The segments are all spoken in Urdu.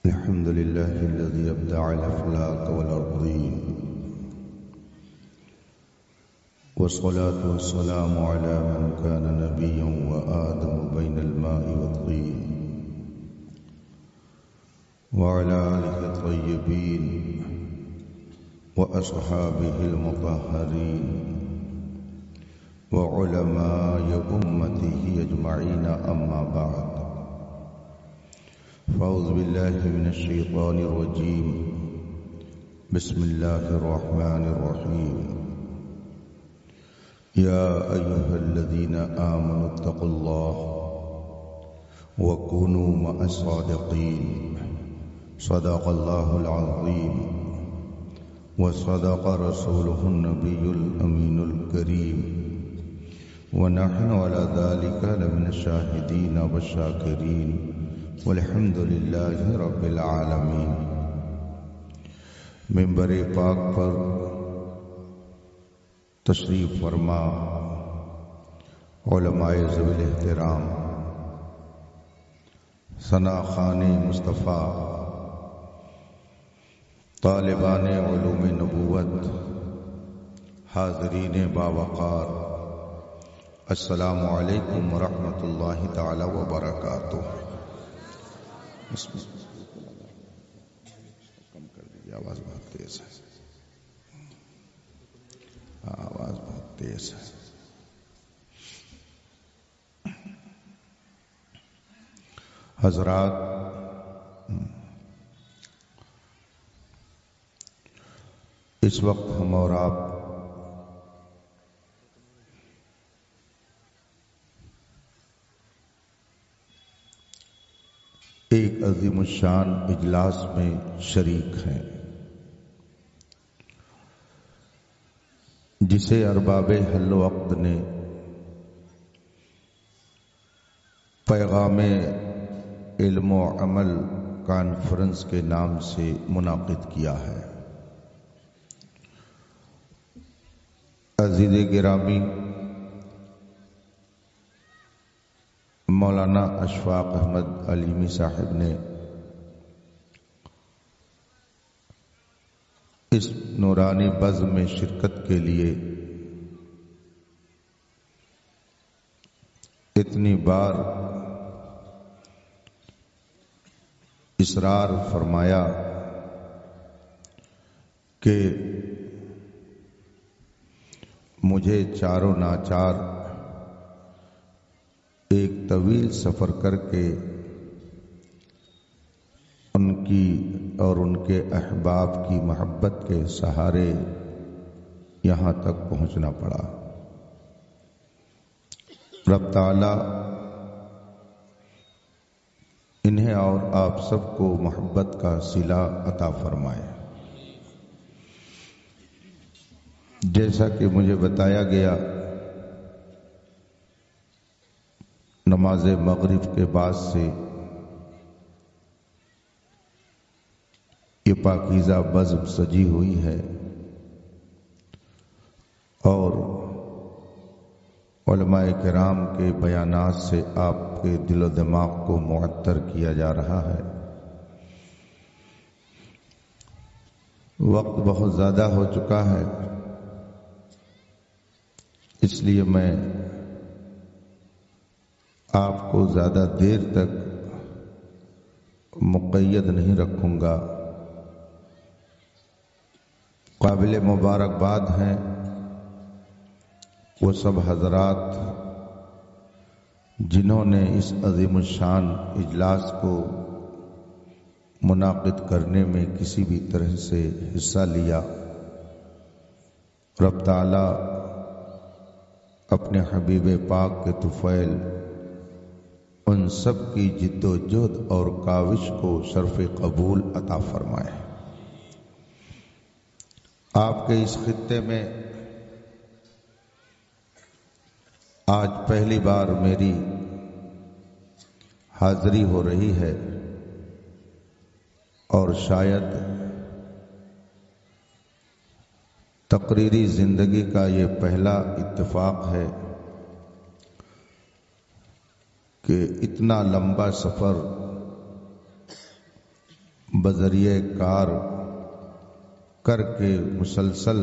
الحمد لله الذي أبدع الأفلاك والأرضين، والصلاة والسلام على من كان نبيا وآدم بين الماء والطين، وعلى آله الطيبين وأصحابه المطهرين وعلماء أمته أجمعين. أما بعد، فأعوذ بالله من الشيطان الرجيم. بسم الله الرحمن الرحيم. يا أيها الذين آمنوا اتقوا الله وكونوا مع الصادقين. صدق الله العظيم وصدق رسوله النبي الأمين الكريم، ونحن على ذلك لمن الشاهدين والشاكرين، والحمد للہ رب العالمین. منبر پاک پر تشریف فرما علماء ذوی الاحترام، ثنا خوان مصطفیٰ، طالبان علوم نبوت، حاضرین باوقار، السلام علیکم ورحمۃ اللہ تعالی وبرکاتہ. کم کر دیجیے، آواز بہت تیز ہے. آواز بہت تیز ہے. حضرات، اس وقت ہم اور آپ ایک عظیم الشان اجلاس میں شریک ہیں، جسے ارباب حل و عقد نے پیغام علم و عمل کانفرنس کے نام سے منعقد کیا ہے. عزیز گرامی، مولانا اشفاق احمد علیمی صاحب نے اس نورانی بزم میں شرکت کے لیے اتنی بار اصرار فرمایا کہ مجھے چاروں ناچار ایک طویل سفر کر کے ان کی اور ان کے احباب کی محبت کے سہارے یہاں تک پہنچنا پڑا. رب تعالی انہیں اور آپ سب کو محبت کا صلہ عطا فرمائے. جیسا کہ مجھے بتایا گیا، نماز مغرب کے بعد سے یہ پاکیزہ بزم سجی ہوئی ہے اور علماء کرام کے بیانات سے آپ کے دل و دماغ کو معطر کیا جا رہا ہے. وقت بہت زیادہ ہو چکا ہے، اس لیے میں آپ کو زیادہ دیر تک مقید نہیں رکھوں گا. قابل مبارکباد ہیں وہ سب حضرات جنہوں نے اس عظیم الشان اجلاس کو منعقد کرنے میں کسی بھی طرح سے حصہ لیا. رب تعالی اپنے حبیب پاک کے طفیل ان سب کی جد و جہد اور کاوش کو شرف قبول عطا فرمائے. آپ کے اس خطے میں آج پہلی بار میری حاضری ہو رہی ہے اور شاید تقریری زندگی کا یہ پہلا اتفاق ہے کہ اتنا لمبا سفر بذریعہ کار کر کے مسلسل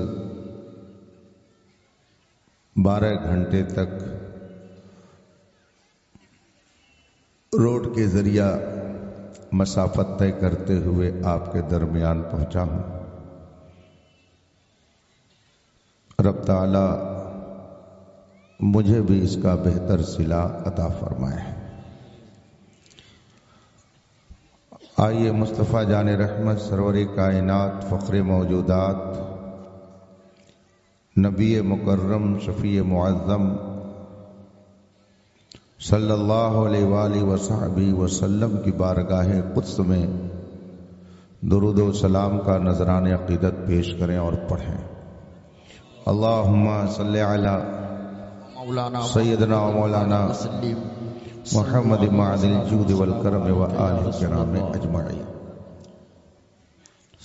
12 گھنٹے تک روڈ کے ذریعہ مسافت طے کرتے ہوئے آپ کے درمیان پہنچا ہوں۔ رب تعالی مجھے بھی اس کا بہتر صلہ عطا فرمائے۔ آئیے مصطفیٰ جان رحمت سرور کائنات فخر موجودات نبی مکرم شفیع معظم صلی اللہ علیہ وآلہ وصحبہ وسلم کی بارگاہ قدس میں درود و سلام کا نذران عقیدت پیش کریں اور پڑھیں۔ اللہم صلی علی سیدنا و مولانا محمد معدل الجود والکرم و آلہ کرام اجمعین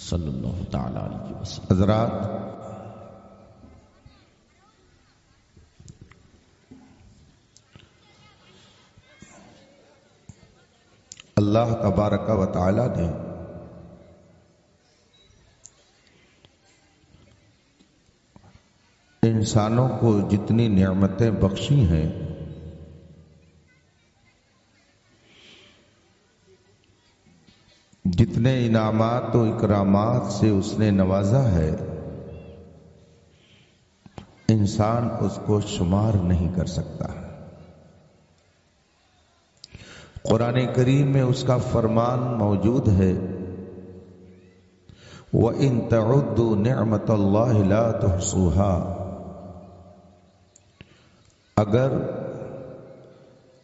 صلی اللہ تعالی علیہ وسلم۔ حضرات، اللہ تبارک و تعالی نے انسانوں کو جتنی نعمتیں بخشی ہیں جتنے انعامات و اکرامات سے اس نے نوازا ہے انسان اس کو شمار نہیں کر سکتا۔ قرآن کریم میں اس کا فرمان موجود ہے وَإِن تَعُدُّوا نِعْمَةَ اللَّهِ لَا تُحْصُوهَا، اگر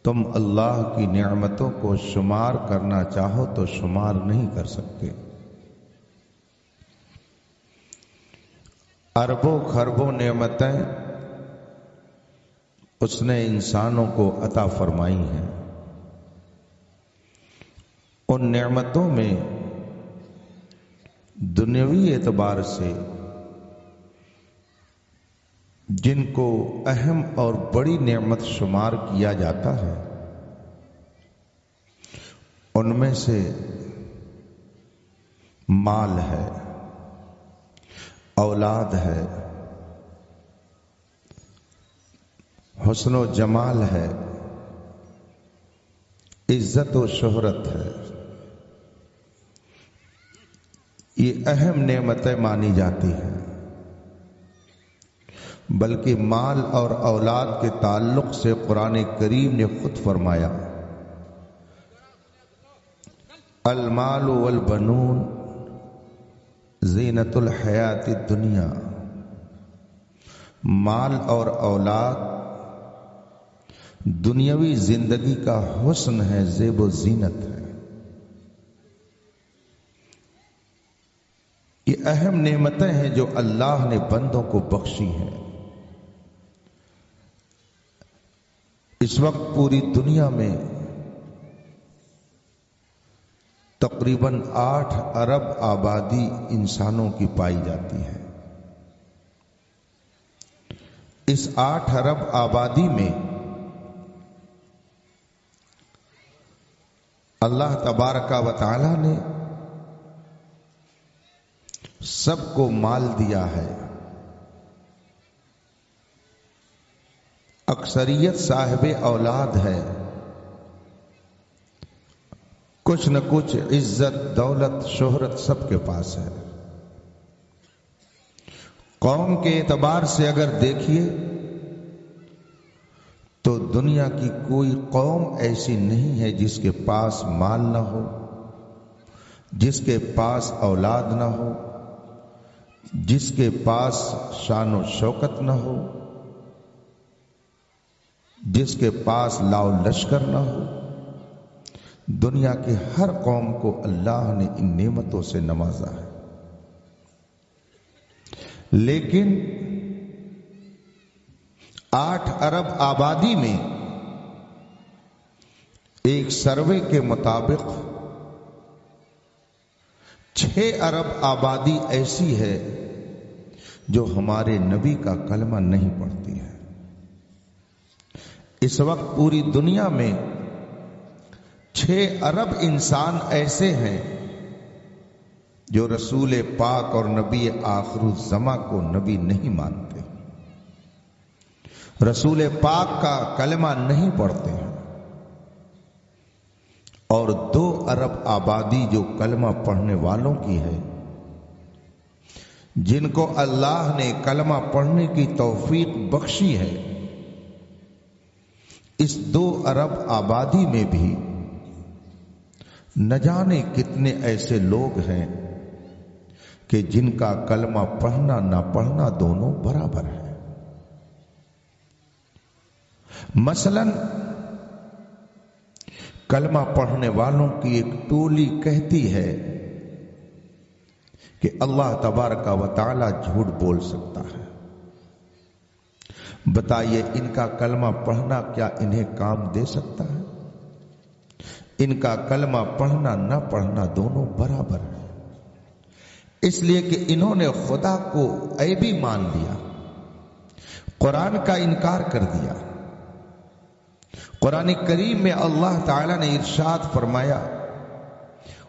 تم اللہ کی نعمتوں کو شمار کرنا چاہو تو شمار نہیں کر سکتے۔ اربوں خربوں نعمتیں اس نے انسانوں کو عطا فرمائی ہیں۔ ان نعمتوں میں دنیاوی اعتبار سے جن کو اہم اور بڑی نعمت شمار کیا جاتا ہے ان میں سے مال ہے، اولاد ہے، حسن و جمال ہے، عزت و شہرت ہے۔ یہ اہم نعمتیں مانی جاتی ہیں، بلکہ مال اور اولاد کے تعلق سے قرآن کریم نے خود فرمایا المال والبنون زینت الحیات الدنیا، مال اور اولاد دنیاوی زندگی کا حسن ہے، زیب و زینت ہے۔ یہ اہم نعمتیں ہیں جو اللہ نے بندوں کو بخشی ہیں۔ اس وقت پوری دنیا میں تقریباً 8 ارب آبادی انسانوں کی پائی جاتی ہے۔ اس 8 ارب آبادی میں اللہ تبارک و تعالی نے سب کو مال دیا ہے۔ اکثریت صاحب اولاد ہے، کچھ نہ کچھ عزت، دولت، شہرت سب کے پاس ہے۔ قوم کے اعتبار سے اگر دیکھیے تو دنیا کی کوئی قوم ایسی نہیں ہے جس کے پاس مال نہ ہو، جس کے پاس اولاد نہ ہو، جس کے پاس شان و شوکت نہ ہو، جس کے پاس لاؤ لشکر نہ ہو۔ دنیا کے ہر قوم کو اللہ نے ان نعمتوں سے نوازا ہے، لیکن 8 ارب آبادی میں ایک سروے کے مطابق 6 ارب آبادی ایسی ہے جو ہمارے نبی کا کلمہ نہیں پڑھتی ہے۔ اس وقت پوری دنیا میں 6 ارب انسان ایسے ہیں جو رسول پاک اور نبی آخر الزماں کو نبی نہیں مانتے، رسول پاک کا کلمہ نہیں پڑھتے ہیں، اور 2 ارب آبادی جو کلمہ پڑھنے والوں کی ہے، جن کو اللہ نے کلمہ پڑھنے کی توفیق بخشی ہے، اس 2 ارب آبادی میں بھی نہ جانے کتنے ایسے لوگ ہیں کہ جن کا کلمہ پڑھنا نہ پڑھنا دونوں برابر ہے۔ مثلا کلمہ پڑھنے والوں کی ایک ٹولی کہتی ہے کہ اللہ تبارک و تعالی جھوٹ بول سکتا ہے۔ بتائیے ان کا کلمہ پڑھنا کیا انہیں کام دے سکتا ہے؟ ان کا کلمہ پڑھنا نہ پڑھنا دونوں برابر ہے، اس لیے کہ انہوں نے خدا کو عیبی مان لیا، قرآن کا انکار کر دیا۔ قرآن کریم میں اللہ تعالی نے ارشاد فرمایا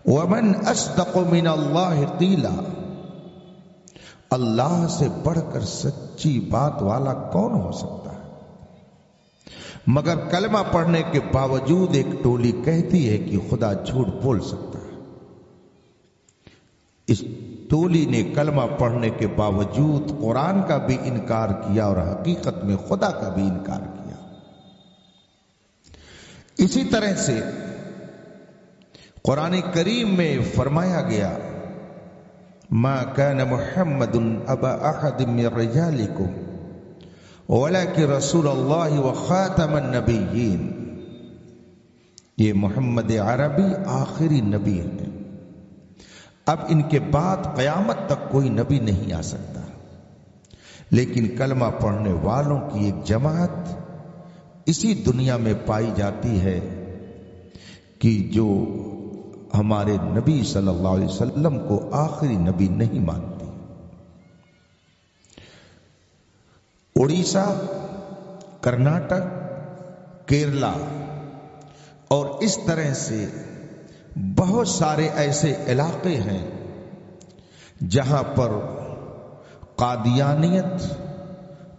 وَمَنْ أَصْدَقُ مِنَ اللَّهِ قِيلًا، اللہ سے بڑھ کر سچی بات والا کون ہو سکتا ہے؟ مگر کلمہ پڑھنے کے باوجود ایک ٹولی کہتی ہے کہ خدا جھوٹ بول سکتا ہے۔ اس ٹولی نے کلمہ پڑھنے کے باوجود قرآن کا بھی انکار کیا اور حقیقت میں خدا کا بھی انکار کیا۔ اسی طرح سے قرآن کریم میں فرمایا گیا ما كان محمد ابا احد من رجالكم ولكن رسول اللہ وخاتم النبیین، یہ محمد عربی آخری نبی ہے، اب ان کے بعد قیامت تک کوئی نبی نہیں آ سکتا۔ لیکن کلمہ پڑھنے والوں کی ایک جماعت اسی دنیا میں پائی جاتی ہے کہ جو ہمارے نبی صلی اللہ علیہ وسلم کو آخری نبی نہیں مانتی۔ اڑیسہ، کرناٹک، کیرلا اور اس طرح سے بہت سارے ایسے علاقے ہیں جہاں پر قادیانیت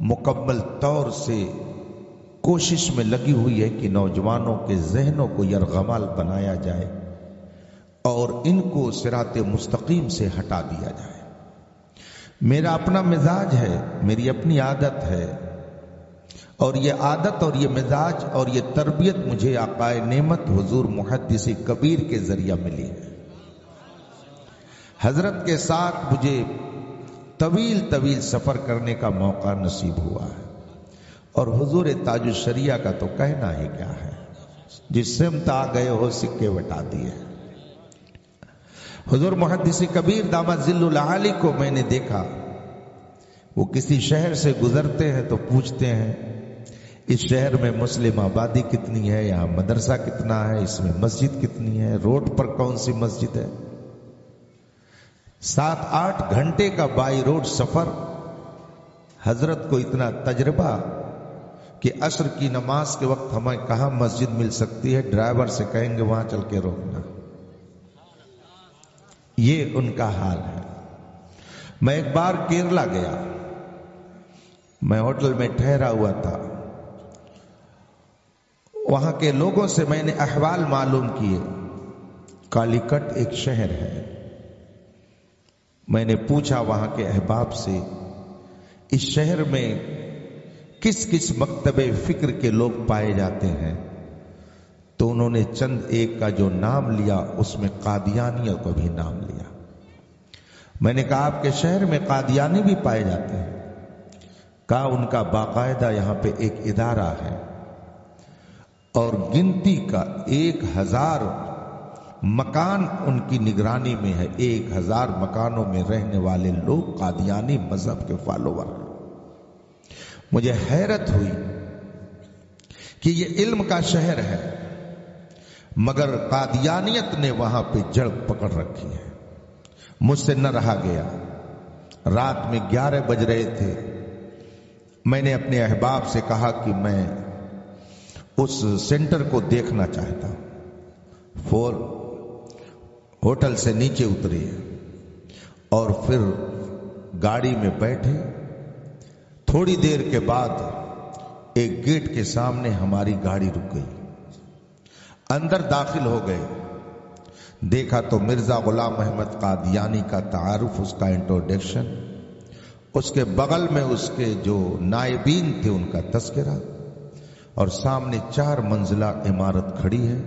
مکمل طور سے کوشش میں لگی ہوئی ہے کہ نوجوانوں کے ذہنوں کو یرغمال بنایا جائے اور ان کو صراط مستقیم سے ہٹا دیا جائے۔ میرا اپنا مزاج ہے، میری اپنی عادت ہے، اور یہ عادت اور یہ مزاج اور یہ تربیت مجھے آقا نعمت حضور محدث کبیر کے ذریعہ ملی ہے۔ حضرت کے ساتھ مجھے طویل سفر کرنے کا موقع نصیب ہوا ہے، اور حضور تاج الشریعہ کا تو کہنا ہی کیا ہے، جس سمت آ گئے ہو سکے بٹا دیے۔ حضور محدث کبیر دامت ذل العالی کو میں نے دیکھا، وہ کسی شہر سے گزرتے ہیں تو پوچھتے ہیں اس شہر میں مسلم آبادی کتنی ہے، یہاں مدرسہ کتنا ہے، اس میں مسجد کتنی ہے، روڈ پر کون سی مسجد ہے۔ 7-8 گھنٹے کا بائی روڈ سفر، حضرت کو اتنا تجربہ کہ عصر کی نماز کے وقت ہمیں کہاں مسجد مل سکتی ہے، ڈرائیور سے کہیں گے وہاں چل کے روکنا۔ یہ ان کا حال ہے۔ میں ایک بار کیرلا گیا، میں ہوٹل میں ٹھہرا ہوا تھا، وہاں کے لوگوں سے میں نے احوال معلوم کیے۔ کالیکٹ ایک شہر ہے، میں نے پوچھا وہاں کے احباب سے اس شہر میں کس کس مکتب فکر کے لوگ پائے جاتے ہیں، تو انہوں نے چند ایک کا جو نام لیا اس میں قادیانیوں کو بھی نام لیا۔ میں نے کہا آپ کے شہر میں قادیانی بھی پائے جاتے ہیں؟ کہا ان کا باقاعدہ یہاں پہ ایک ادارہ ہے اور گنتی کا 1000 مکان ان کی نگرانی میں ہے، 1000 مکانوں میں رہنے والے لوگ قادیانی مذہب کے فالوور ہیں۔ مجھے حیرت ہوئی کہ یہ علم کا شہر ہے مگر قادیانیت نے وہاں پہ جڑ پکڑ رکھی ہے۔ مجھ سے نہ رہا گیا، رات میں 11 بج رہے تھے، میں نے اپنے احباب سے کہا کہ میں اس سینٹر کو دیکھنا چاہتا ہوں۔ ہوٹل سے نیچے اترے، اور پھر گاڑی میں بیٹھے. تھوڑی دیر کے بعد ایک گیٹ کے سامنے ہماری گاڑی رک گئی. اندر داخل ہو گئے. دیکھا تو مرزا غلام احمد قادیانی کا تعارف، اس کا انٹروڈکشن، اس کے بغل میں اس کے جو نائبین تھے ان کا تذکرہ، اور سامنے 4 منزلہ عمارت کھڑی ہے،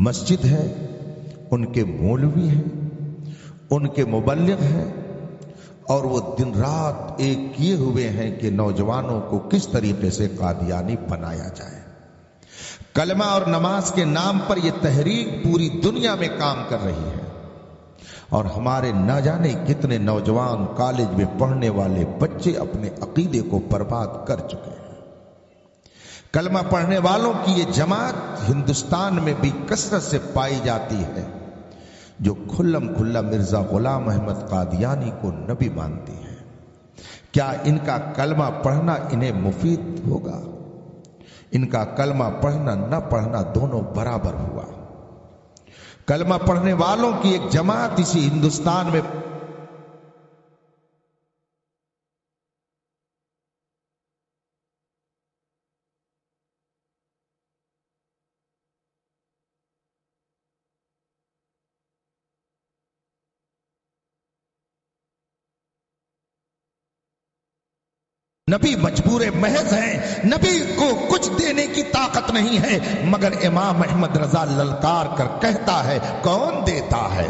مسجد ہے، ان کے مولوی ہیں، ان کے مبلغ ہیں، اور وہ دن رات ایک کیے ہوئے ہیں کہ نوجوانوں کو کس طریقے سے قادیانی بنایا جائے. کلمہ اور نماز کے نام پر یہ تحریک پوری دنیا میں کام کر رہی ہے، اور ہمارے نہ جانے کتنے نوجوان کالج میں پڑھنے والے بچے اپنے عقیدے کو برباد کر چکے ہیں. کلمہ پڑھنے والوں کی یہ جماعت ہندوستان میں بھی کثرت سے پائی جاتی ہے، جو کھلم کھلا مرزا غلام احمد قادیانی کو نبی مانتی ہے. کیا ان کا کلمہ پڑھنا انہیں مفید ہوگا؟ ان کا کلمہ پڑھنا نہ پڑھنا دونوں برابر ہوا. کلمہ پڑھنے والوں کی ایک جماعت اسی ہندوستان میں نبی مجبور محض ہیں، نبی کو کچھ دینے کی طاقت نہیں ہے، مگر امام احمد رضا للکار کر کہتا ہے کون دیتا ہے؟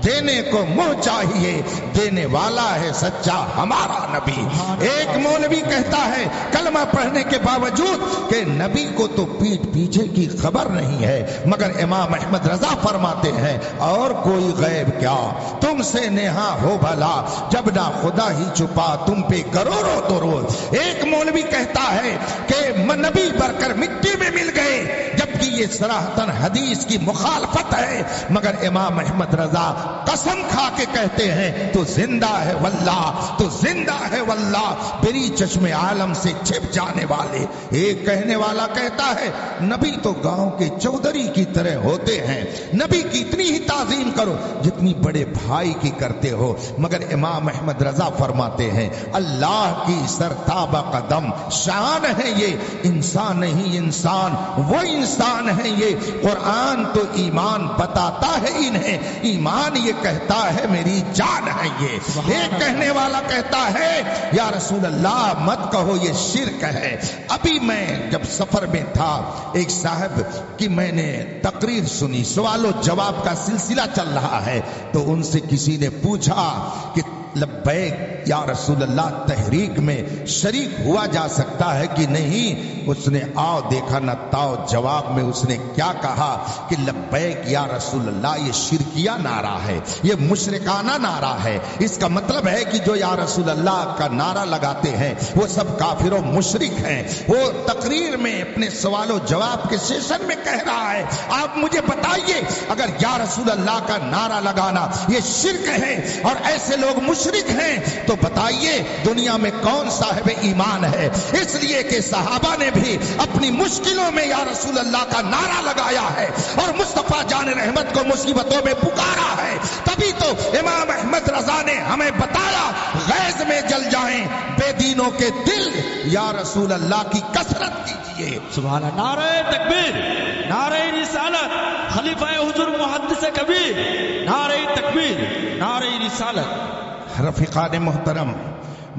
دینے کو منہ چاہیے، دینے والا ہے سچا ہمارا نبی. ایک مولوی کہتا ہے کلمہ پڑھنے کے باوجود کہ نبی کو تو پیٹھ پیچھے کی خبر نہیں ہے، مگر امام احمد رضا فرماتے ہیں اور کوئی غیب کیا تم سے نہا ہو بھلا، جب نہ خدا ہی چھپا تم پہ کروڑوں درود. ایک مولوی کہتا ہے کہ نبی بر کر مٹی میں مل گئے، جبکہ یہ صراحتاً حدیث کی مخالفت ہے، مگر امام احمد رضا قسم کھا کے کہتے ہیں تو زندہ ہے واللہ، تو زندہ ہے واللہ، بری چشم عالم سے چھپ جانے والے. ایک کہنے والا کہتا ہے نبی تو گاؤں کے چودھری کی طرح ہوتے ہیں، نبی کی اتنی ہی تعظیم کرو جتنی بڑے بھائی کی کرتے ہو. مگر امام احمد رضا فرماتے ہیں اللہ کی سرتابہ قدم شان ہے یہ، انسان نہیں انسان وہ انسان ہے یہ. قرآن تو ایمان بتاتا ہے انہیں، ایمان یہ کہتا ہے میری جان ہے یہ. ایک کہنے والا کہتا ہے یا رسول اللہ مت کہو یہ شرک ہے. ابھی میں جب سفر میں تھا ایک صاحب کی میں نے تقریر سنی، سوال و جواب کا سلسلہ چل رہا ہے، تو ان سے کسی نے پوچھا کہ لبیک یا رسول اللہ تحریک میں شریک ہوا جا سکتا ہے کہ نہیں؟ اس نے آؤ دیکھا نہ تاؤ جواب میں اس نے کیا کہا کہ لبیک یا رسول اللہ یہ شرکیہ نعرہ ہے، یہ مشرکانہ نعرہ ہے. اس کا مطلب ہے کہ جو یا رسول اللہ کا نعرہ لگاتے ہیں وہ سب کافر و مشرک ہیں. وہ تقریر میں اپنے سوال و جواب کے سیشن میں کہہ رہا ہے آپ مجھے بتائیے اگر یا رسول اللہ کا نعرہ لگانا یہ شرک ہے اور ایسے لوگ مشرک ہیں تو بتائیے دنیا میں کون صاحب ایمان ہے؟ اس لیے کہ صحابہ نے بھی اپنی مشکلوں میں یا رسول اللہ کا نعرہ لگایا ہے اور مصطفیٰ جان رحمت کو مصیبتوں میں پکارا ہے. تبھی تو امام احمد رضا نے ہمیں بتایا غیظ میں جل جائیں بے دینوں کے دل، یا رسول اللہ کی کثرت کیجیے. سبحان اللہ. نعرہ تکبیر، نعرہ رسالت، خلیفہ حضور محدث کبیر، نعرہ تکبیر، نعرہ رسالت. رفیقان محترم،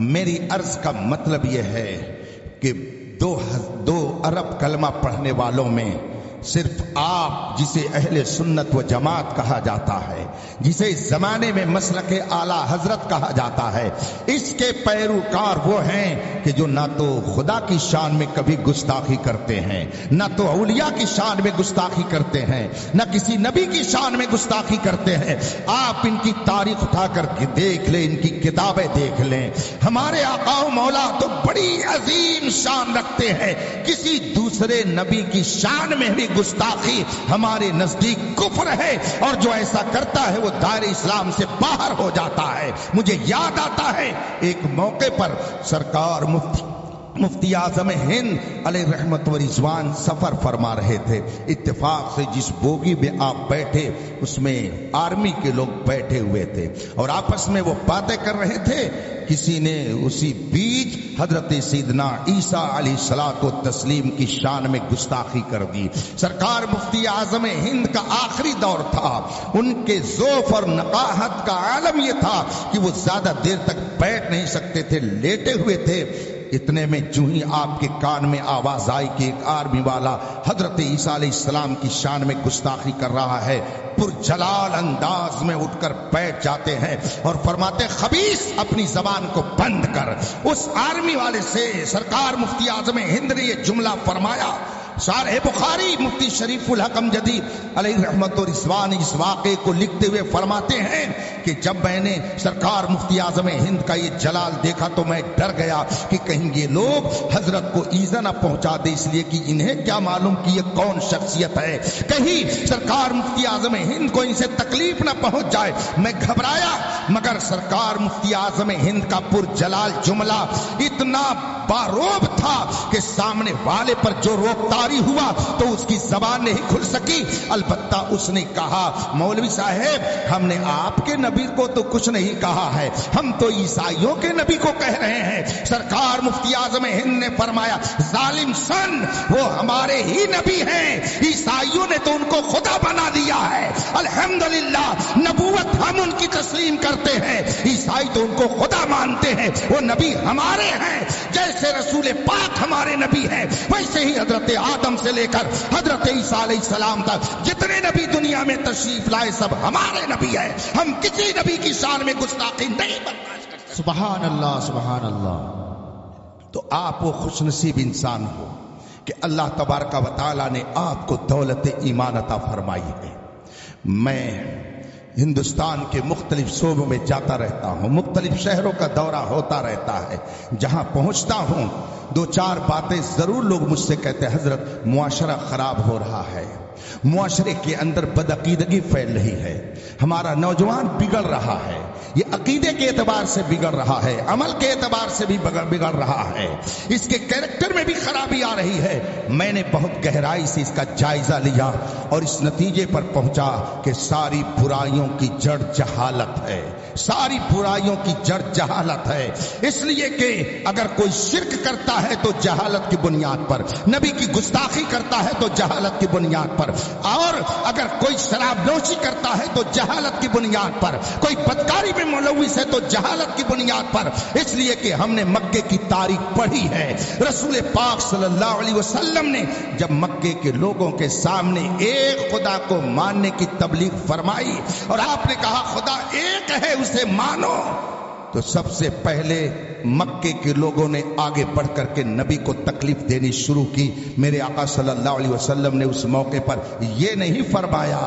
میری عرض کا مطلب یہ ہے کہ دو ارب کلمہ پڑھنے والوں میں صرف آپ جسے اہل سنت و جماعت کہا جاتا ہے، جسے اس زمانے میں مسلک اعلی حضرت کہا جاتا ہے، اس کے پیروکار وہ ہیں کہ جو نہ تو خدا کی شان میں کبھی گستاخی کرتے ہیں، نہ تو اولیاء کی شان میں گستاخی کرتے ہیں، نہ کسی نبی کی شان میں گستاخی کرتے ہیں. آپ ان کی تاریخ اٹھا کر دیکھ لیں، ان کی کتابیں دیکھ لیں. ہمارے آقا و مولا تو بڑی عظیم شان رکھتے ہیں، کسی دوسرے نبی کی شان میں بھی گستاخی ہمارے نزدیک کفر ہے، اور جو ایسا کرتا ہے وہ دائرہ اسلام سے باہر ہو جاتا ہے. مجھے یاد آتا ہے ایک موقع پر سرکار مفتی اعظم ہند علیہ رحمت و رضوان سفر فرما رہے تھے. اتفاق سے جس بوگی میں آپ بیٹھے اس میں آرمی کے لوگ بیٹھے ہوئے تھے اور آپس میں وہ باتیں کر رہے تھے. کسی نے اسی بیچ حضرت سیدنا عیسیٰ علیہ الصلوۃ والتسلیم کی شان میں گستاخی کر دی. سرکار مفتی اعظم ہند کا آخری دور تھا. ان کے ذوف اور نقاہت کا عالم یہ تھا کہ وہ زیادہ دیر تک بیٹھ نہیں سکتے تھے, لیٹے ہوئے تھے. اتنے میں جو ہی آپ کے کان میں آواز آئی کہ ایک آرمی والا حضرت عیسیٰ علیہ السلام کی شان میں گستاخی کر رہا ہے, پرجلال انداز میں اٹھ کر بیٹھ جاتے ہیں اور فرماتے خبیث اپنی زبان کو بند کر. اس آرمی والے سے سرکار مفتی اعظم ہند نے یہ جملہ فرمایا. شارح بخاری مفتی شریف الحق امجدی علیہ رحمت و رضوان اس واقعے کو لکھتے ہوئے فرماتے ہیں کہ جب میں نے سرکار مفتی اعظم ہند کا یہ جلال دیکھا تو میں ڈر گیا کہ کہیں یہ لوگ حضرت کو ایذا نہ پہنچا دے, اس لیے کہ انہیں کیا معلوم کہ یہ کون شخصیت ہے, کہیں سرکار مفتی اعظم ہند کو ان سے تکلیف نہ پہنچ جائے. میں گھبرایا, مگر سرکار مفتی اعظم ہند کا پرجلال جملہ اتنا باروب تھا کہ سامنے والے پر جو روکتاری ہوا تو اس کی زبان نہیں کھل سکی. البتہ اس نے کہا مولوی صاحب ہم نے آپ کے نبی کو تو کچھ نہیں کہا ہے, ہم تو عیسائیوں کے نبی کو کہہ رہے ہیں. سرکار مفتی اعظم ہند نے فرمایا ظالم سن, وہ ہمارے ہی نبی ہیں, عیسائیوں نے تو ان کو خدا بنا دیا ہے. الحمدللہ نبوت ہم ان کی تسلیم کرتے ہیں, عیسائی تو ان کو خدا مانتے ہیں. وہ نبی ہمارے ہیں, جیسے رسول پاک ہمارے نبی ہیں ویسے ہی حضرت آدم سے لے کر حضرت عیسیٰ علیہ السلام تک جتنے نبی دنیا میں تشریف لائے سب ہمارے نبی ہیں. ہم کسی نبی کی شان میں گستاخی نہیں برداشت کرتے. سبحان اللہ سبحان اللہ. تو آپ وہ خوش نصیب انسان ہو کہ اللہ تبارک و تعالیٰ نے آپ کو دولت ایمان عطا فرمائی ہے. میں ہندوستان کے مختلف صوبوں میں جاتا رہتا ہوں, مختلف شہروں کا دورہ ہوتا رہتا ہے. جہاں پہنچتا ہوں دو چار باتیں ضرور لوگ مجھ سے کہتے ہیں حضرت معاشرہ خراب ہو رہا ہے, معاشرے کے اندر بدعقیدگی پھیل رہی ہے, ہمارا نوجوان بگڑ رہا ہے, یہ عقیدے کے اعتبار سے بگڑ رہا ہے, عمل کے اعتبار سے بھی بگڑ رہا ہے, اس کے کیریکٹر میں بھی خرابی آ رہی ہے. میں نے بہت گہرائی سے اس کا جائزہ لیا اور اس نتیجے پر پہنچا کہ ساری برائیوں کی جڑ جہالت ہے, ساری برائیوں کی جڑ جہالت ہے. اس لیے کہ اگر کوئی شرک کرتا ہے تو جہالت کی بنیاد پر, نبی کی گستاخی کرتا ہے تو جہالت کی بنیاد پر, اور اگر کوئی شراب نوشی کرتا ہے تو جہالت کی بنیاد پر, کوئی بدکاری میں ملوث ہے تو جہالت کی بنیاد پر. اس لیے کہ ہم نے مکے کی تاریخ پڑھی ہے. رسول پاک صلی اللہ علیہ وسلم نے جب مکے کے لوگوں کے سامنے ایک خدا کو ماننے کی تبلیغ فرمائی اور آپ نے کہا خدا ایک ہے اسے مانو, تو سب سے پہلے مکے کے لوگوں نے آگے بڑھ کر کے نبی کو تکلیف دینی شروع کی. میرے آقا صلی اللہ علیہ وسلم نے اس موقع پر یہ نہیں فرمایا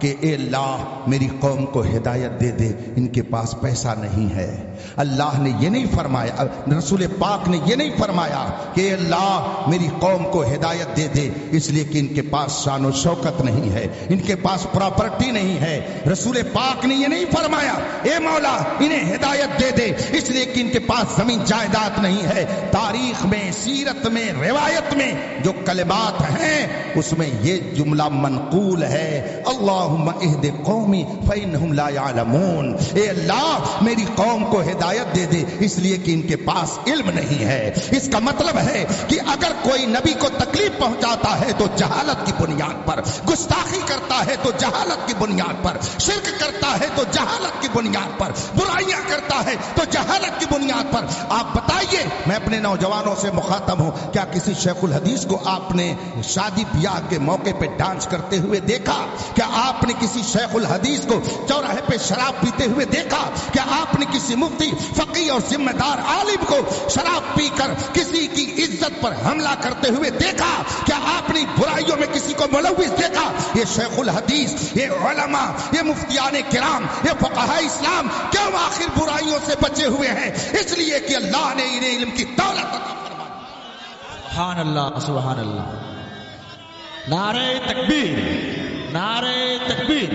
کہ اے اللہ میری قوم کو ہدایت دے دے, ان کے پاس پیسہ نہیں ہے. اللہ نے یہ نہیں فرمایا, رسول پاک نے یہ نہیں فرمایا کہ اے اللہ میری قوم کو ہدایت دے دے اس لیے کہ ان کے پاس شان و شوکت نہیں ہے, ان کے پاس پراپرٹی نہیں ہے. رسول پاک نے یہ نہیں فرمایا اے مولا انہیں ہدایت دے دے اس لیے کہ ان کے پاس زمین جائیداد نہیں ہے. تاریخ میں, سیرت میں, روایت میں جو کلمات ہیں اس میں یہ جملہ منقول ہے, اللہم اہد قومی فإنہم لا یعلمون. اے اللہ میری قوم کو ہدایت دے دے اس لیے کہ ان کے پاس علم نہیں ہے. اس کا مطلب ہے کہ اگر کوئی نبی کو تکلیف پہنچاتا ہے تو جہالت کی بنیاد پر, گستاخی کرتا ہے تو جہالت کی بنیاد پر, شرک کرتا ہے تو جہالت کی بنیاد پر, برائیاں کرتا ہے تو جہالت کی بنیاد پر. آپ بتائیے, میں اپنے نوجوانوں سے مخاطب ہوں, کیا کسی شیخ الحدیث کو آپ نے شادی بیاہ کے موقع پہ ڈانس کرتے ہوئے دیکھا؟ کیا آپ نے کسی شیخ الحدیث کو چوراہے پہ شراب پیتے ہوئے دیکھا؟ کیا آپ نے کسی مفتی, فقیہ اور ذمہ دار عالم کو شراب پی کر کسی کی عزت پر حملہ کرتے ہوئے دیکھا؟ کیا آپ نے برائیوں میں کسی کو ملوث دیکھا؟ یہ شیخ الحدیث, یہ علماء, یہ مفتیان کرام, یہ فقہاء اسلام کیوں آخر برائیوں سے بچے ہوئے ہیں؟ اس لیے کہ اللہ نے انہیں علم کی دولت عطا فرمائی. سبحان اللہ سبحان اللہ. نعرہ تکبیر, نعرہ تکبیر.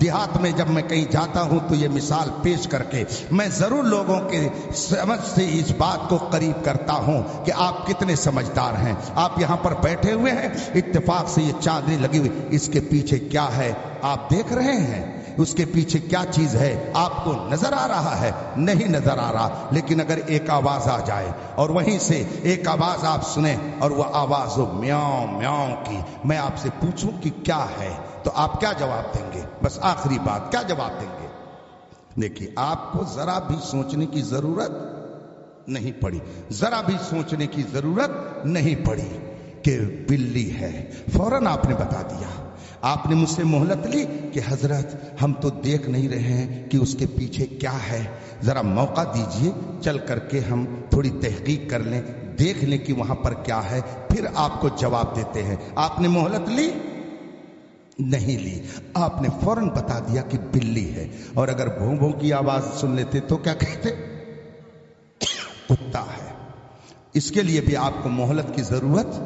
دیہات میں جب میں کہیں جاتا ہوں تو یہ مثال پیش کر کے میں ضرور لوگوں کے سمجھ سے اس بات کو قریب کرتا ہوں کہ آپ کتنے سمجھدار ہیں۔ آپ یہاں پر بیٹھے ہوئے ہیں، اتفاق سے یہ چاندنی لگی ہوئی، اس کے پیچھے کیا ہے آپ دیکھ رہے ہیں؟ اس کے پیچھے کیا چیز ہے آپ کو نظر آ رہا ہے؟ نہیں نظر آ رہا، لیکن اگر ایک آواز آ جائے اور وہیں سے ایک آواز آپ سنیں اور وہ آواز ہو میاؤں میاؤں کی، میں آپ سے پوچھوں کہ کیا ہے، تو آپ کیا جواب دیں گے؟ بس آخری بات، کیا جواب دیں گے؟ دیکھیے، آپ کو ذرا بھی سوچنے کی ضرورت نہیں پڑی، ذرا بھی سوچنے کی ضرورت نہیں پڑی کہ بلی ہے، فوراً آپ نے بتا دیا۔ آپ نے مجھ سے مہلت لی کہ حضرت ہم تو دیکھ نہیں رہے ہیں کہ اس کے پیچھے کیا ہے، ذرا موقع دیجئے چل کر کے ہم تھوڑی تحقیق کر لیں، دیکھ لیں کہ وہاں پر کیا ہے، پھر آپ کو جواب دیتے ہیں۔ آپ نے مہلت لی؟ نہیں لی، آپ نے فوراً بتا دیا کہ بلی ہے۔ اور اگر بھوں بھوں کی آواز سن لیتے تو کیا کہتے؟ کتا ہے۔ اس کے لیے بھی آپ کو مہلت کی ضرورت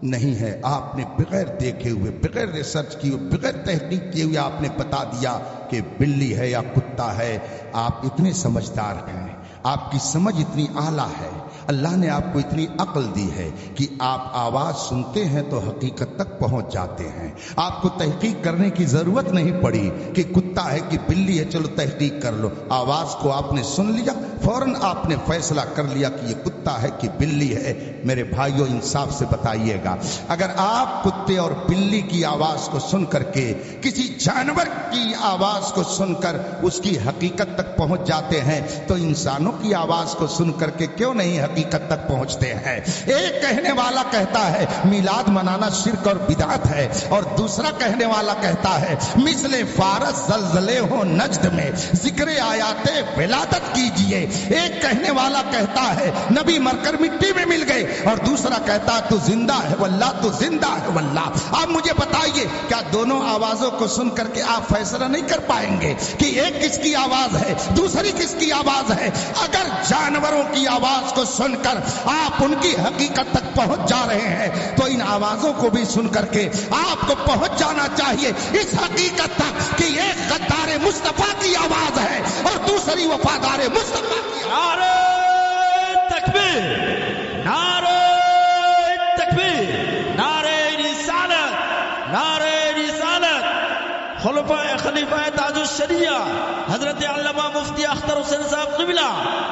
نہیں ہے، آپ نے بغیر دیکھے ہوئے، بغیر ریسرچ کیے ہوئے، بغیر تحقیق کیے ہوئے آپ نے بتا دیا کہ بلی ہے یا کتا ہے۔ آپ اتنے سمجھدار ہیں، آپ کی سمجھ اتنی اعلیٰ ہے، اللہ نے آپ کو اتنی عقل دی ہے کہ آپ آواز سنتے ہیں تو حقیقت تک پہنچ جاتے ہیں۔ آپ کو تحقیق کرنے کی ضرورت نہیں پڑی کہ کتا ہے کہ بلی ہے، چلو تحقیق کر لو، آواز کو آپ نے سن لیا، فوراً آپ نے فیصلہ کر لیا کہ یہ کتا ہے کہ بلی ہے۔ میرے بھائیوں، انصاف سے بتائیے گا، اگر آپ کتے اور بلی کی آواز کو سن کر کے کسی جانور کی آواز کو سن کر اس کی حقیقت تک پہنچ جاتے ہیں تو انسانوں کی آواز کو سن کر کے کیوں نہیں حقیقت تک پہنچتے ہیں؟ ایک کہنے والا کہتا ہے میلاد منانا شرک اور بدعت ہے، اور دوسرا کہنے والا کہتا ہے مثل فارس زلزلے ہو نجد میں ذکر آیات ولادت کیجئے۔ ایک کہنے والا کہتا ہے نبی مر کر مٹی میں مل گئے، اور دوسرا کہتا ہے تو زندہ ہے واللہ، تو زندہ ہے واللہ۔ آپ مجھے بتائیے، کیا دونوں آوازوں کو سن کر کے آپ فیصلہ نہیں کر پائیں گے کہ ایک کس کی آواز ہے، دوسری کس کی آواز ہے؟ اگر جانوروں کی آواز کو سن کر آپ ان کی حقیقت تک پہنچ جا رہے ہیں تو ان آوازوں کو بھی سن کر کے آپ کو پہنچ جانا چاہیے اس حقیقت تک کہ ایک غدار مصطفیٰ کی آواز ہے اور دوسری وفادار مصطفیٰ کی آواز۔ نعرہ تکبیر، نعرہ تکبیر، نعرہ رسالت، نعرہ رسالت۔ خلیفہ تاج الشریعہ حضرت علامہ مفتی اختر حسین صاحب قبلہ،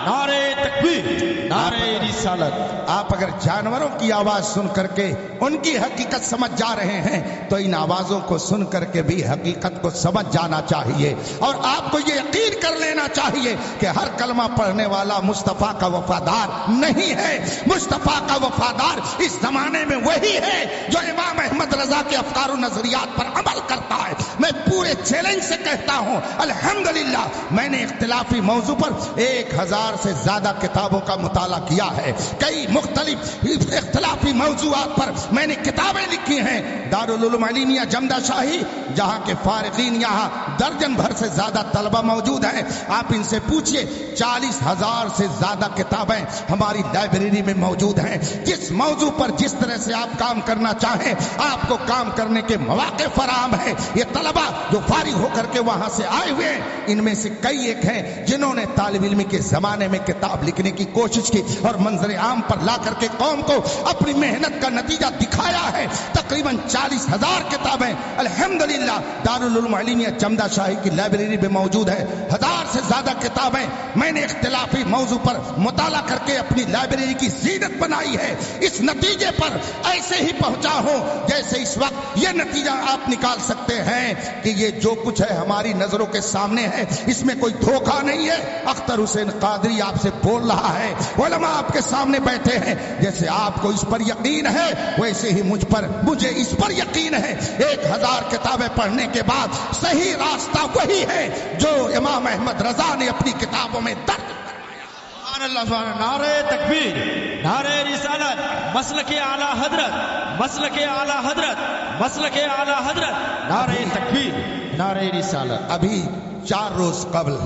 نعرہ تکبیر، نعرہ رسالت۔ آپ اگر جانوروں کی آواز سن کر کے ان کی حقیقت سمجھ جا رہے ہیں تو ان آوازوں کو سن کر کے بھی حقیقت کو سمجھ جانا چاہیے، اور آپ کو یہ یقین کر لینا چاہیے کہ ہر کلمہ پڑھنے والا مصطفیٰ کا وفادار نہیں ہے۔ مصطفیٰ کا وفادار اس زمانے میں وہی ہے جو امام احمد رضا کے افکار و نظریات پر عمل کرتا ہے۔ میں پورے چیلنج سے کہتا ہوں، الحمدللہ میں نے اختلافی موضوع پر 1000 سے زیادہ کتابوں کا مطالعہ کیا ہے، کئی مختلف اختلافی موضوعات پر میں نے کتابیں لکھی ہیں۔ دارالعلوم علیمیہ جمدہ شاہی، جہاں کے فارغین یہاں درجن بھر سے زیادہ طلبہ موجود ہیں، آپ ان سے پوچھئے 40,000 سے زیادہ کتابیں ہماری لائبریری میں موجود ہیں۔ جس موضوع پر جس طرح سے آپ کام کرنا چاہیں آپ کو کام کرنے کے مواقع فراہم ہیں۔ یہ طلبہ جو فارغ ہو کر کے وہاں سے آئے ہوئے ہیں، ان میں سے کئی ایک ہیں جنہوں نے طالب علم کے زمانے میں کتاب لکھنے کی کوشش کی اور منظر عام پر لا کر کے قوم کو اپنی محنت کا نتیجہ دکھایا ہے۔ تقریباً 40,000 کتابیں الحمدللہ دارالعلوم علیمیہ جمدہ شاہی کی لائبریری میں موجود ہے۔ 1000 سے زیادہ کتابیں میں نے اختلافی موضوع پر مطالعہ کر کے اپنی لائبریری کی زینت بنائی ہے۔ اس نتیجے پر ایسے ہی پہنچا ہوں جیسے اس وقت یہ نتیجہ آپ نکال سکتے ہیں کہ یہ جو کچھ ہے ہماری نظروں کے سامنے ہے، اس میں کوئی دھوکہ نہیں ہے۔ اختر حسین قادری آپ سے بول رہا ہے، علماء آپ کے سامنے بیٹھے ہیں، جیسے آپ کو اس پر یقین ہے ویسے ہی مجھے اس پر یقین ہے۔ 1000 کتابیں پڑھنے کے بعد صحیح راستہ وہی ہے جو امام احمد رضا نے اپنی کتابوں میں درج کروایا۔ سبحان اللہ، سبحان اللہ۔ نعرہ تکبیر، نعرہ رسالت، مسلک اعلیٰ حضرت، مسلک اعلیٰ حضرت، مسلک اعلیٰ حضرت، نعرہ تکبیر، نعرہ رسالت۔ ابھی 4 روز قبل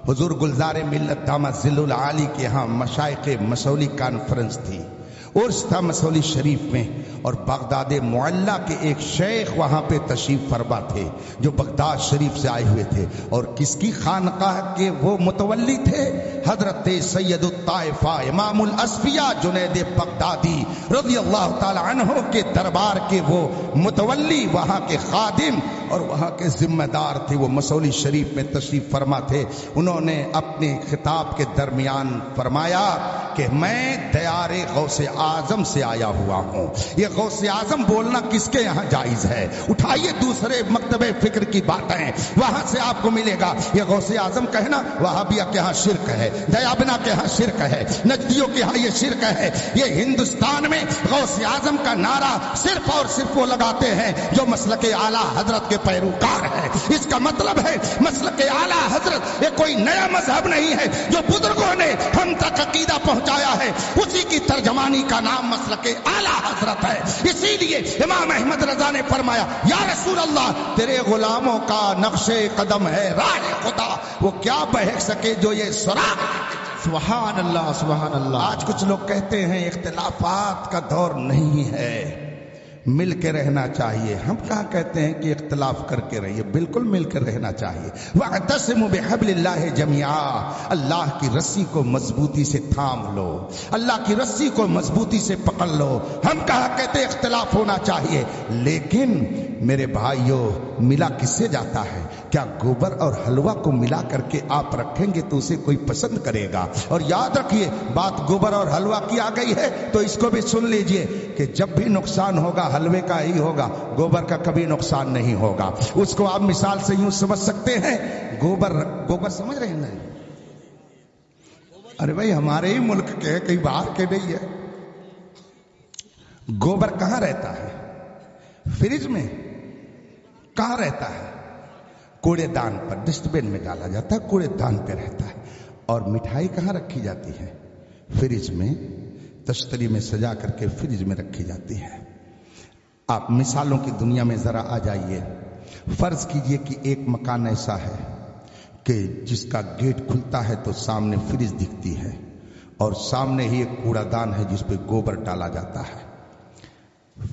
حضور گلزار ملت دامت ذل العالی کے ہاں مشائخ مسولی کانفرنس تھی، عرس تھا مسولی شریف میں، اور بغداد معلیٰ کے ایک شیخ وہاں پہ تشریف فرما تھے جو بغداد شریف سے آئے ہوئے تھے، اور کس کی خانقاہ کے وہ متولی تھے؟ حضرت سید الطائفہ امام الاصفیاء جنید بغدادی رضی اللہ تعالی عنہ کے دربار کے وہ متولی، وہاں کے خادم اور وہاں کے ذمہ دار تھے۔ وہ مسولی شریف میں تشریف فرما تھے۔ انہوں نے اپنے خطاب کے درمیان فرمایا کہ میں دیار غوث اعظم سے آیا ہوا ہوں۔ یہ غوث اعظم بولنا کس کے یہاں جائز ہے؟ اٹھائیے دوسرے مکتب فکر کی باتیں، وہاں سے آپ کو ملے گا۔ یہ غوث اعظم کہنا وہابیہ کے ہاں شرک ہے، دیابنا کے ہاں شرک ہے، نجدیوں کے ہاں یہ شرک ہے۔ یہ ہندوستان میں غوث اعظم کا نعرہ صرف اور صرف وہ لگاتے ہیں جو مسلک اعلیٰ حضرت کے پیروکار ہے۔ اس کا مطلب ہے مسلک اعلیٰ حضرت یہ کوئی نیا مذہب نہیں ہے، جو بزرگوں نے ہم تک عقیدہ پہنچایا ہے اسی کی ترجمانی کا نام مسلک اعلیٰ حضرت ہے۔ اسی لیے امام احمد رضا نے فرمایا یا رسول اللہ تیرے غلاموں کا نقش قدم ہے راہ خدا، وہ کیا بہک سکے جو یہ سراغ۔ سبحان اللہ سبحان اللہ۔ آج کچھ لوگ کہتے ہیں اختلافات کا دور نہیں ہے، مل کے رہنا چاہیے۔ ہم کہاں کہتے ہیں کہ اختلاف کر کے رہیے، بالکل مل کر رہنا چاہیے۔ وَاعْتَصِمُوا بِحَبْلِ اللَّهِ جَمِيعًا، اللہ کی رسی کو مضبوطی سے تھام لو، اللہ کی رسی کو مضبوطی سے پکڑ لو۔ ہم کہاں کہتے اختلاف ہونا چاہیے، لیکن میرے بھائیوں ملا کس سے جاتا ہے؟ کیا گوبر اور حلوہ کو ملا کر کے آپ رکھیں گے تو اسے کوئی پسند کرے گا؟ اور یاد رکھیے بات گوبر اور حلوہ کی آ گئی ہے تو اس کو بھی سن لیجئے کہ جب بھی نقصان ہوگا حلوے کا ہی ہوگا، گوبر کا کبھی نقصان نہیں ہوگا۔ اس کو آپ مثال سے یوں سمجھ سکتے ہیں، گوبر سمجھ رہے ہیں نا؟ ارے بھائی ہمارے ہی ملک کے کئی باہر کے نہیں ہے۔ گوبر کہاں رہتا ہے؟ فریج میں؟ کہاں رہتا ہے؟ کوڑے دان پر، ڈسٹ بن میں ڈالا جاتا ہے، کوڑے دان پہ رہتا ہے۔ اور مٹھائی کہاں رکھی جاتی ہے؟ فریج میں، تشتری میں سجا کر کے فریج میں رکھی جاتی ہے۔ آپ مثالوں کی دنیا میں ذرا آ جائیے۔ فرض کیجئے کہ ایک مکان ایسا ہے کہ جس کا گیٹ کھلتا ہے تو سامنے فریج دکھتی ہے، اور سامنے ہی ایک کوڑا دان ہے جس پہ گوبر ڈالا جاتا ہے۔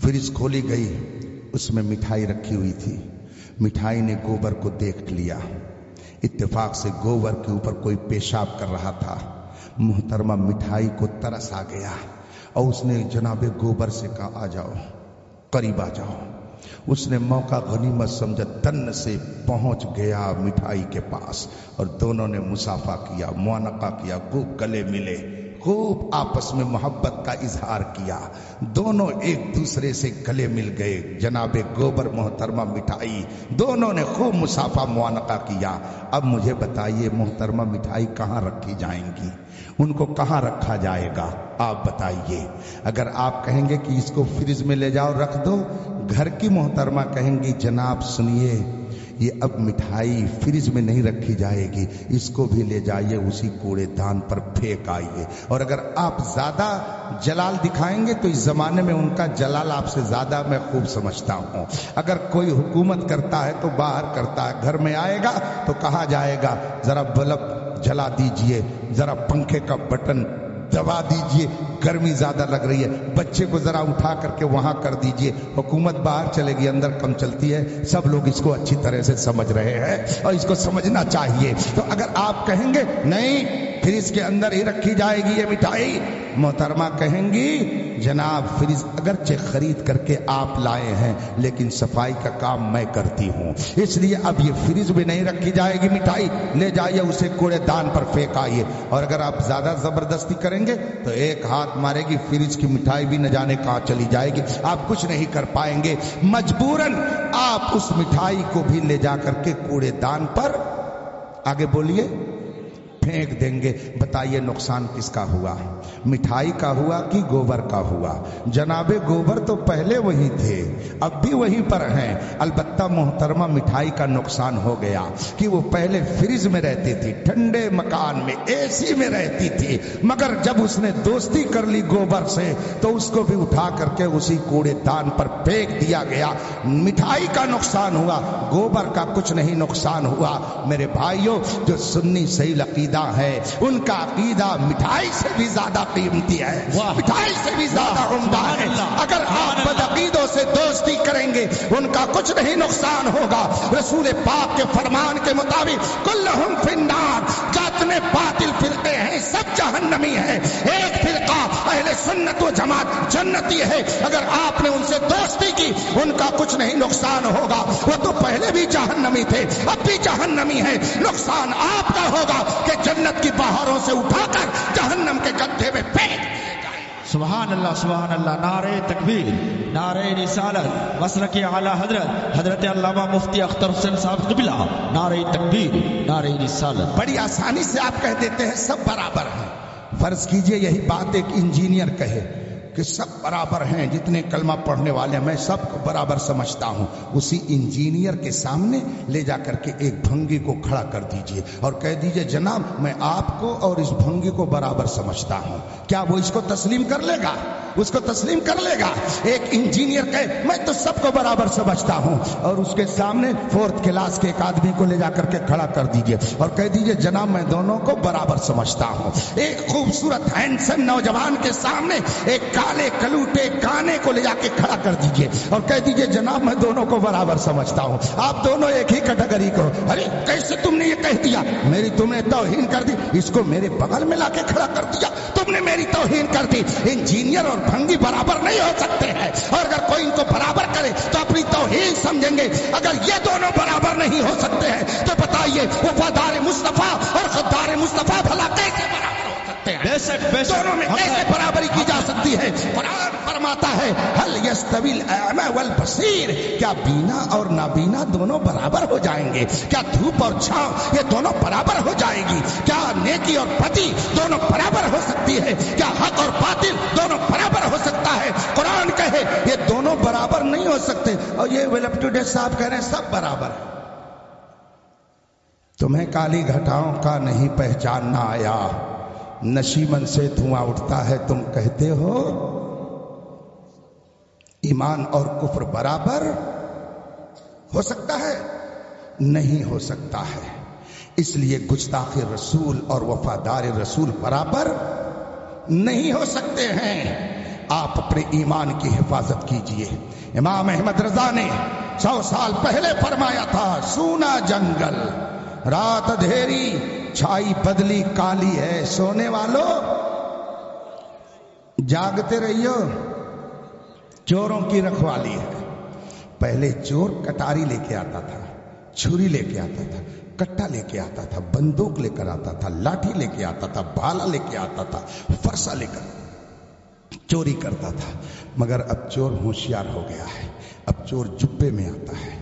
فریج کھولی گئی، اس میں مٹھائی رکھی ہوئی تھی، مٹھائی نے گوبر کو دیکھ لیا، اتفاق سے گوبر کے اوپر کوئی پیشاب کر رہا تھا۔ محترمہ مٹھائی کو ترس آ گیا اور اس نے جناب گوبر سے کہا آ جاؤ، قریب آ جاؤ۔ اس نے موقع غنیمت سمجھا، تن سے پہنچ گیا مٹھائی کے پاس، اور دونوں نے مصافحہ کیا، معانقہ کیا، خوب گلے ملے، خوب آپس میں محبت کا اظہار کیا، دونوں ایک دوسرے سے گلے مل گئے۔ جناب گوبر محترمہ مٹھائی، دونوں نے خوب مصافحہ معانقہ کیا۔ اب مجھے بتائیے محترمہ مٹھائی کہاں رکھی جائیں گی؟ ان کو کہاں رکھا جائے گا؟ آپ بتائیے۔ اگر آپ کہیں گے کہ اس کو فریج میں لے جاؤ رکھ دو، گھر کی محترمہ کہیں گی جناب سنیے یہ اب مٹھائی فریج میں نہیں رکھی جائے گی، اس کو بھی لے جائیے اسی کوڑے دان پر پھینک آئیے۔ اور اگر آپ زیادہ جلال دکھائیں گے تو اس زمانے میں ان کا جلال آپ سے زیادہ میں خوب سمجھتا ہوں۔ اگر کوئی حکومت کرتا ہے تو باہر کرتا ہے، گھر میں آئے گا تو کہا جائے گا ذرا بلب جلا دیجئے، ذرا پنکھے کا بٹن دبا دیجئے، گرمی زیادہ لگ رہی ہے، بچے کو ذرا اٹھا کر کے وہاں کر دیجئے۔ حکومت باہر چلے گی، اندر کم چلتی ہے۔ سب لوگ اس کو اچھی طرح سے سمجھ رہے ہیں اور اس کو سمجھنا چاہیے۔ تو اگر آپ کہیں گے نہیں فریج کے اندر ہی رکھی جائے گی یہ مٹھائی، محترمہ کہیں گی جناب فریج اگرچہ خرید کر کے آپ لائے ہیں لیکن صفائی کا کام میں کرتی ہوں، اس لیے اب یہ فریج میں نہیں رکھی جائے گی مٹھائی، لے جائیے اسے کوڑے دان پر پھینک آئیے۔ اور اگر آپ زیادہ زبردستی کریں گے تو ایک ہاتھ مارے گی، فریج کی مٹھائی بھی نہ جانے کہاں چلی جائے گی، آپ کچھ نہیں کر پائیں گے۔ مجبوراً آپ اس مٹھائی کو بھی لے جا کر کے کوڑے دان پر آگے بولیے پھینک دیں گے۔ بتائیے نقصان کس کا ہوا؟ مٹھائی کا ہوا کہ گوبر کا ہوا؟ جناب گوبر تو پہلے وہی تھے، اب بھی وہیں پر ہیں۔ البتہ محترمہ مٹھائی کا نقصان ہو گیا کہ وہ پہلے فریج میں رہتی تھی، ٹھنڈے مکان میں اے سی میں رہتی تھی، مگر جب اس نے دوستی کر لی گوبر سے تو اس کو بھی اٹھا کر کے اسی کوڑے دان پر پھینک دیا گیا۔ مٹھائی کا نقصان ہوا، گوبر کا کچھ نہیں نقصان ہوا۔ میرے بھائیوں جو سنی صحیح عقیدہ عقیدہ ہے، ان کا عقیدہ مٹھائی سے بھی زیادہ قیمتی ہے، مٹھائی سے بھی زیادہ عمدہ ہے۔ اگر آپ بدعقیدوں سے دوستی کریں گے ان کا کچھ نہیں نقصان ہوگا۔ رسول پاک کے فرمان کے مطابق کلہم فی النار، جتنے باطل فرقے ہیں سب جہنمی ہیں، ایک فرقہ اہل سنت و جماعت جنتی ہے۔ اگر آپ نے ان سے دوستی کی ان کا کچھ نہیں نقصان ہوگا، وہ تو پہلے بھی جہنمی تھے اب بھی جہنمی ہے۔ نقصان آپ کا ہوگا کہ جنت کی بہاروں سے اٹھا کر جہنم کے گدھے میں پھینک دیے جائیں۔ سبحان اللہ سبحان اللہ، نعرہ تکبیر، نعرہ رسالت، مسلک اعلی حضرت حضرت علامہ مفتی اختر حسین صاحب قبلہ، نعرہ تکبیر، نعرہ رسالت۔ بڑی آسانی سے آپ کہہ دیتے ہیں سب برابر ہیں۔ فرض کیجئے یہی بات ایک انجینئر کہے کہ سب برابر ہیں، جتنے کلمہ پڑھنے والے ہیں میں سب کو برابر سمجھتا ہوں، اسی انجینئر کے سامنے لے جا کر کے ایک بھنگی کو کھڑا کر دیجئے اور کہہ دیجئے جناب میں آپ کو اور اس بھنگی کو برابر سمجھتا ہوں، کیا وہ اس کو تسلیم کر لے گا؟ اس کو تسلیم کر لے گا؟ ایک انجینئر کہے میں تو سب کو برابر سمجھتا ہوں اور اس کے سامنے 4th کلاس کے ایک آدمی کو لے جا کر کے کھڑا کر دیجئے اور کہہ دیجئے جناب میں دونوں کو برابر سمجھتا ہوں۔ ایک خوبصورت ہینڈسم نوجوان کے سامنے ایک کالے کلوٹے گانے کو لے جا کے کھڑا کر دیجئے اور کہہ دیجئے جناب میں دونوں کو برابر سمجھتا ہوں، آپ دونوں ایک ہی کیٹیگری کو۔ ارے کیسے تم نے یہ کہہ دیا؟ میری تم نے توہین کر دی، اس کو میرے بغل میں لا کے کھڑا کر دیا، تم نے میری توہین کر دی۔ انجینئر اور بھنگی برابر نہیں ہو سکتے ہیں، اور اگر کوئی ان کو برابر کرے تو اپنی توہین سمجھیں گے۔ اگر یہ دونوں برابر نہیں ہو سکتے ہیں تو بتائیے وفادار مصطفیٰ اور غدار مصطفیٰ بھلا کیسے برابر ہو سکتے ہیں؟ بے شک بے شک، دونوں میں کیسے برابری کی جا سکتی ہے؟ قرآن فرماتا ہے هل يستوي الاعمى والبصير، کیا بینا اور نابینا دونوں برابر ہو جائیں گے؟ کیا دھوپ اور چھاؤں یہ دونوں برابر ہو جائے گی؟ کیا نیکی اور بدی دونوں برابر ہو سکتی ہے؟ کیا حق اور باطل دونوں برابر ہو سکتا ہے؟ قرآن کہے یہ دونوں برابر نہیں ہو سکتے، اور یہ ویل اپ ٹو ڈیٹ صاحب کہہ رہے ہیں سب برابر ہے۔ تمہیں کالی گھٹاؤں کا نہیں پہچاننا آیا، نشیمن سے دھواں اٹھتا ہے تم کہتے ہو ایمان اور کفر برابر ہو سکتا ہے؟ نہیں ہو سکتا ہے۔ اس لیے گستاخ رسول اور وفادار رسول برابر نہیں ہو سکتے ہیں۔ آپ اپنے ایمان کی حفاظت کیجئے۔ امام احمد رضا نے 100 سال پہلے فرمایا تھا سونا جنگل رات اندھیری چھائی بدلی کالی ہے، سونے والوں جاگتے رہیو، چوروں کی رکھوالی ہے۔ پہلے چور کٹاری لے کے آتا تھا، چھری لے کے آتا تھا، کٹا لے کے آتا تھا، بندوق لے کر آتا تھا، لاٹھی لے کے آتا تھا، بھالا لے کے آتا تھا، فرسا لے کر چوری کرتا تھا۔ مگر اب چور ہوشیار ہو گیا ہے، اب چور جبے میں آتا ہے،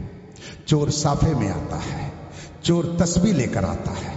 چور صافے میں آتا ہے، چور تسبیح لے کر آتا ہے،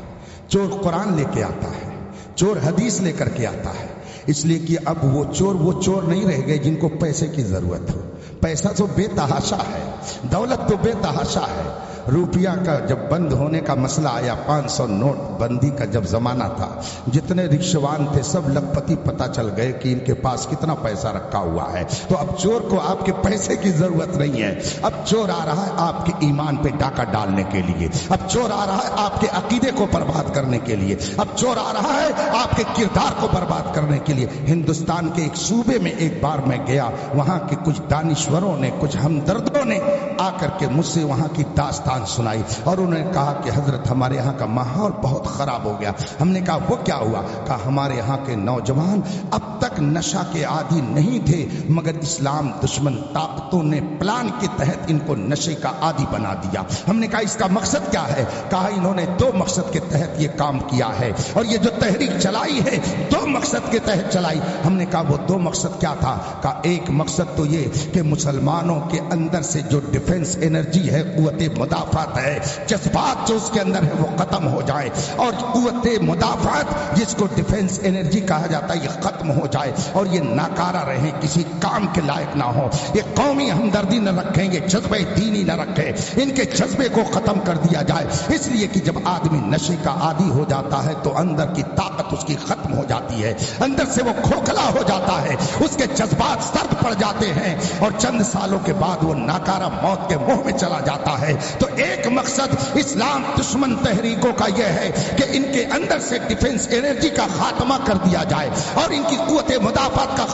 چور قرآن لے کے آتا ہے، چور حدیث لے کر کے آتا ہے۔ اس لیے کہ اب وہ چور نہیں رہ گئے جن کو پیسے کی ضرورت ہو۔ پیسہ تو بے تحاشا ہے، دولت تو بے تحاشا ہے۔ روپیہ کا جب بند ہونے کا مسئلہ آیا، 500 نوٹ بندی کا جب زمانہ تھا، جتنے رکشوان تھے سب لکھپتی پتہ چل گئے کہ ان کے پاس کتنا پیسہ رکھا ہوا ہے۔ تو اب چور کو آپ کے پیسے کی ضرورت نہیں ہے، اب چور آ رہا ہے آپ کے ایمان پہ ڈاکہ ڈالنے کے لیے، اب چور آ رہا ہے آپ کے عقیدے کو برباد کرنے کے لیے، اب چور آ رہا ہے آپ کے کردار کو برباد کرنے کے لیے۔ ہندوستان کے ایک صوبے میں ایک بار میں گیا، وہاں کے کچھ دانشوروں نے، کچھ ہمدردوں نے آ کر کے مجھ سے وہاں کی داستان سنائی، اور انہوں نے کہا کہ حضرت ہمارے یہاں کا ماحول بہت خراب ہو گیا۔ ہم نے کہا وہ کیا ہوا؟ کہا ہمارے یہاں کے نوجوان اب تک نشہ کے عادی نہیں تھے، مگر اسلام دشمن طاقتوں نے پلان کے تحت ان کو نشے کا عادی بنا دیا۔ ہم نے کہا اس کا مقصد کیا ہے؟ کہا انہوں نے 2 مقصد کے تحت یہ کام کیا ہے، اور یہ جو تحریک چلائی ہے 2 مقصد کے تحت چلائی۔ ہم نے کہا وہ 2 مقصد کیا تھا؟ کہا ایک مقصد تو یہ کہ مسلمانوں کے اندر سے جو ڈیفنس انرجی ہے، قوت مدافعت ہے، جذبات جو اس کے اندر ہے وہ ختم ہو جائے، اور قوت مدافعت جس کو ڈیفنس انرجی کہا جاتا ہے یہ ختم ہو جائے، اور یہ ناکارہ رہیں، کسی کام کے لائق نہ ہو، یہ قومی ہمدردی نہ رکھیں، یہ جذبہ دینی نہ رکھیں، ان کے جذبے کو ختم کر دیا جائے۔ اس لیے کہ جب آدمی نشے کا عادی ہو جاتا ہے تو اندر کی طاقت اس کی ختم ہو جاتی ہے، اندر سے وہ کھوکھلا ہو جاتا ہے، اس کے جذبات سرد پڑ جاتے ہیں، اور چند سالوں کے بعد وہ ناکارہ موت کے منہ میں چلا جاتا ہے۔ تو ایک مقصد اسلام دشمن تحریکوں کا یہ ہے کہ ان کے اندر سے ڈیفنس انرجی کا خاتمہ کر دیا جائے اور ان کی قوت مدافعت کا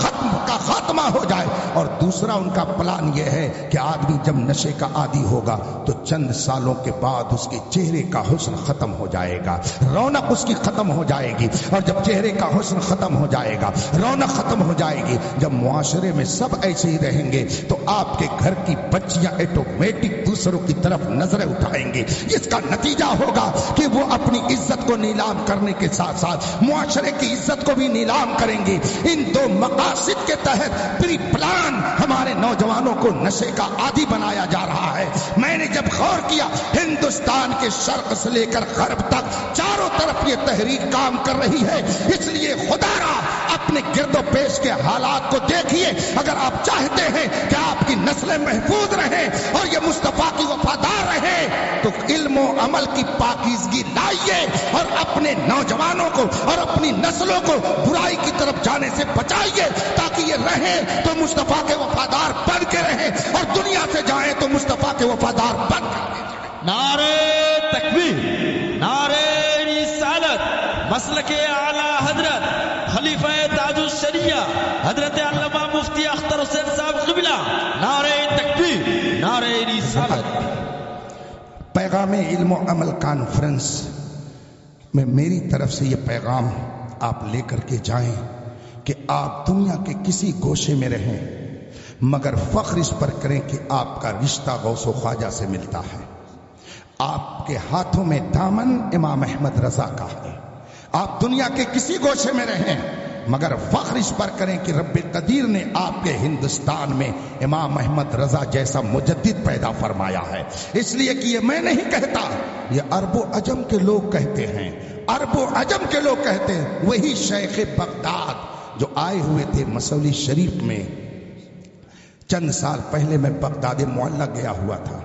خاتمہ ہو جائے. اور دوسرا ان کا پلان یہ ہے کہ آدمی جب نشے کا عادی ہوگا تو چند سالوں کے بعد اس کے چہرے کا حسن ختم ہو جائے گا, رونق اس کی ختم ہو جائے گی. اور جب چہرے کا حسن ختم ہو جائے گا, رونق ختم ہو جائے گی, جب معاشرے میں سب ایسے ہی رہیں گے تو آپ کے گھر کی بچیاں آٹومیٹک دوسروں کی طرف نظریں اٹھائیں گے. اس کا نتیجہ ہوگا کہ وہ اپنی عزت کو نیلام کرنے کے ساتھ ساتھ معاشرے کی عزت کو بھی نیلام کریں گے. ان دو مقاصد کے تحت پری پلان ہمارے نوجوانوں کو نشے کا عادی بنایا جا رہا ہے. میں نے جب غور کیا, ہندوستان کے شرق سے لے کر غرب تک چاروں طرف یہ تحریک کام کر رہی ہے. اس لیے خدا را اپنے گرد و پیش کے حالات کو دیکھیے. اگر آپ چاہتے ہیں کہ آپ کی نسلیں محفوظ رہیں اور یہ مصطفیٰ کی وفادار رہے تو علم و عمل کی پاکیزگی لائیے اور اپنے نوجوانوں کو اور اپنی نسلوں کو برائی کی طرف جانے سے بچائیے, تاکہ یہ رہیں تو مصطفیٰ کے وفادار بن کے رہیں اور دنیا سے جائیں تو مصطفیٰ کے وفادار بن کے رہیں. نعرہ تکبیر, نعرہ رسالت, مسلک اعلی حضرت خلیفہ تاج الشریعہ حضرت علامہ مفتی اختر حسین صاحب قبلہ, نعرہ تکبیر, نعرہ رسالت. پیغام علم و عمل کانفرنس میں میری طرف سے یہ پیغام آپ لے کر کے جائیں کہ آپ دنیا کے کسی گوشے میں رہیں مگر فخر اس پر کریں کہ آپ کا رشتہ غوث و خواجہ سے ملتا ہے. آپ کے ہاتھوں میں دامن امام احمد رضا کا ہے. آپ دنیا کے کسی گوشے میں رہیں مگر فخر اس پر کریں کہ رب قدیر نے آپ کے ہندوستان میں امام احمد رضا جیسا مجدد پیدا فرمایا ہے. اس لیے کہ یہ میں نہیں کہتا, یہ عرب و عجم کے لوگ کہتے ہیں. عرب و عجم کے لوگ کہتے ہیں. وہی شیخ بغداد جو آئے ہوئے تھے مسولی شریف میں, چند سال پہلے میں بغداد معلّہ گیا ہوا تھا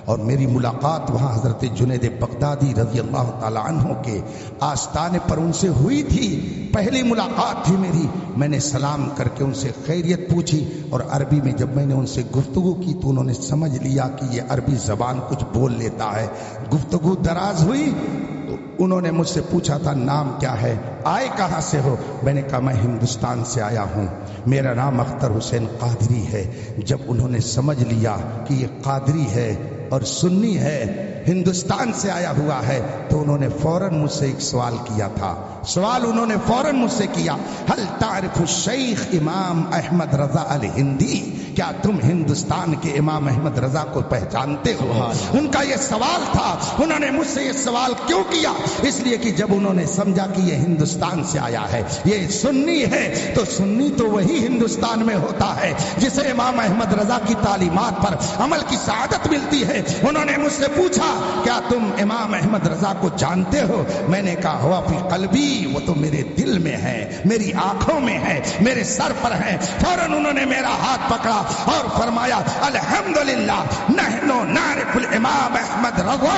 اور میری ملاقات وہاں حضرت جنید بغدادی رضی اللہ تعالی عنہ کے آستانے پر ان سے ہوئی تھی. پہلی ملاقات تھی میری. میں نے سلام کر کے ان سے خیریت پوچھی اور عربی میں جب میں نے ان سے گفتگو کی تو انہوں نے سمجھ لیا کہ یہ عربی زبان کچھ بول لیتا ہے. گفتگو دراز ہوئی تو انہوں نے مجھ سے پوچھا تھا نام کیا ہے, آئے کہاں سے ہو. میں نے کہا میں ہندوستان سے آیا ہوں, میرا نام اختر حسین قادری ہے. جب انہوں نے سمجھ لیا کہ یہ قادری ہے اور سنی ہے, ہندوستان سے آیا ہوا ہے, تو انہوں نے فوراً مجھ سے ایک سوال کیا تھا. سوال انہوں نے فوراً مجھ سے کیا, هل تعرف الشیخ امام احمد رضا الہندی, کیا تم ہندوستان کے امام احمد رضا کو پہچانتے ہو. ان کا یہ سوال تھا. انہوں نے مجھ سے یہ سوال کیوں کیا؟ اس لیے کہ جب انہوں نے سمجھا کہ یہ ہندوستان سے آیا ہے, یہ سنی ہے, تو سنی تو وہی ہندوستان میں ہوتا ہے جسے امام احمد رضا کی تعلیمات پر عمل کی سعادت ملتی ہے. انہوں نے مجھ سے پوچھا کیا تم امام احمد رضا کو جانتے ہو. میں نے کہا ہوا فی قلبی, وہ تو میرے دل میں ہے, میری آنکھوں میں ہے, میرے سر پر ہے. فوراً انہوں نے میرا ہاتھ پکڑا اور فرمایا الحمدللہ نحن نعرف الامام احمد رضا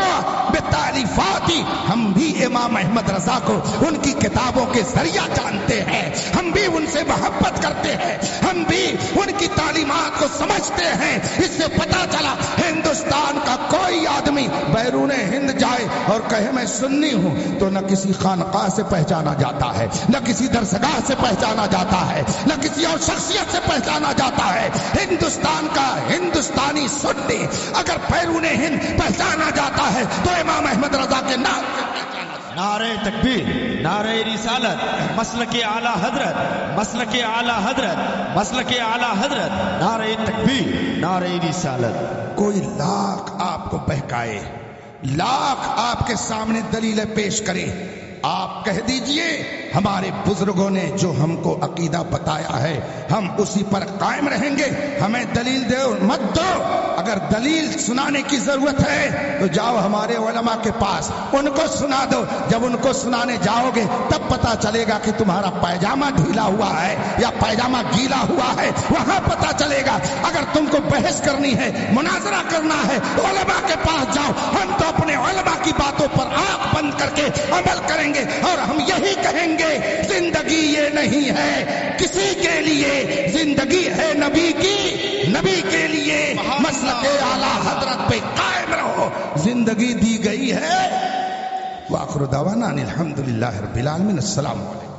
بتعلیفاتی, ہم بھی امام احمد رضا کو ان کی کتابوں کے ذریعہ جانتے ہیں, ہم بھی ان سے محبت کرتے ہیں, ہم بھی ان کی تعلیمات کو سمجھتے ہیں. اس سے پتا چلا ہندوستان کا کوئی آدمی بیرون ہند جائے اور کہے میں سنی ہوں تو نہ کسی خانقاہ سے پہچانا جاتا ہے, نہ کسی درسگاہ سے پہچانا جاتا ہے, نہ کسی اور شخصیت سے پہچانا جاتا ہے. ہندوستان کا ہندوستانی سنی اگر بیرون ہند پہچانا جاتا ہے تو امام احمد رضا کے نام سے پہچانا. نعرہ تکبیر, نعرہ رسالت, مسلک اعلی حضرت, مسلک اعلی حضرت, مسلک اعلی حضرت, نعرہ تکبیر, نعرہ رسالت. کوئی لاکھ آپ کو بہکائے, لاکھ آپ کے سامنے دلیلیں پیش کرے, آپ کہہ دیجئے ہمارے بزرگوں نے جو ہم کو عقیدہ بتایا ہے ہم اسی پر قائم رہیں گے, ہمیں دلیل دو مت دو. اگر دلیل سنانے کی ضرورت ہے تو جاؤ ہمارے علماء کے پاس, ان کو سنا دو. جب ان کو سنانے جاؤ گے تب پتا چلے گا کہ تمہارا پائجامہ ڈھیلا ہوا ہے یا پائجامہ گیلا ہوا ہے, وہاں پتا چلے گا. اگر تم کو بحث کرنی ہے, مناظرہ کرنا ہے, علماء کے پاس جاؤ. ہم تو اپنے علماء کی باتوں پر آنکھ بند کر کے عمل کریں گے اور ہم یہی کہیں گے زندگی یہ نہیں ہے کسی کے لیے, زندگی ہے نبی کی, نبی کے لیے. مسلک اعلی حضرت پہ قائم رہو، زندگی دی گئی ہے۔ وآخر دعوانا الحمدللہ رب العالمین۔ السلام علیکم۔